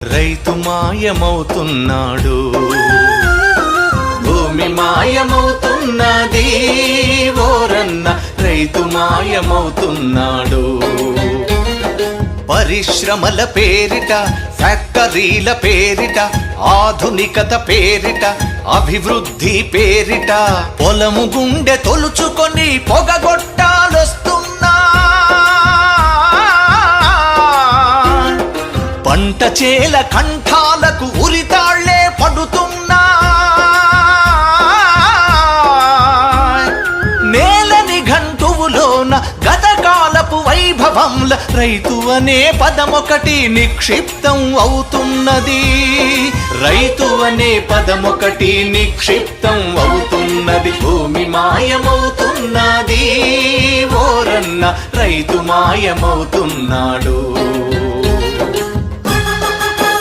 రైతు మాయమవుతున్నాడు, భూమి మాయమవుతున్నది ఓరన్న, రైతు మాయమవుతున్నాడు. పరిశ్రమల పేరిట, ఫ్యాక్టరీల పేరిట, ఆధునికత పేరిట, అభివృద్ధి పేరిట పొలము గుండె తొలుచుకొని పొగగొట్టాలొస్తున్నా. పంట చేల కంఠాలకు ఉరితాళ్లే పడుతున్నా. నేలని గంటువులోన గతకాలపు వైభవంల రైతు అనే పదమొకటి నిక్షిప్తం అవుతున్నది. రైతు అనే పదమొకటి నిక్షిప్తం అవుతున్నది. భూమి మాయమవుతున్నది ఓరన్న, రైతు మాయమవుతున్నాడు.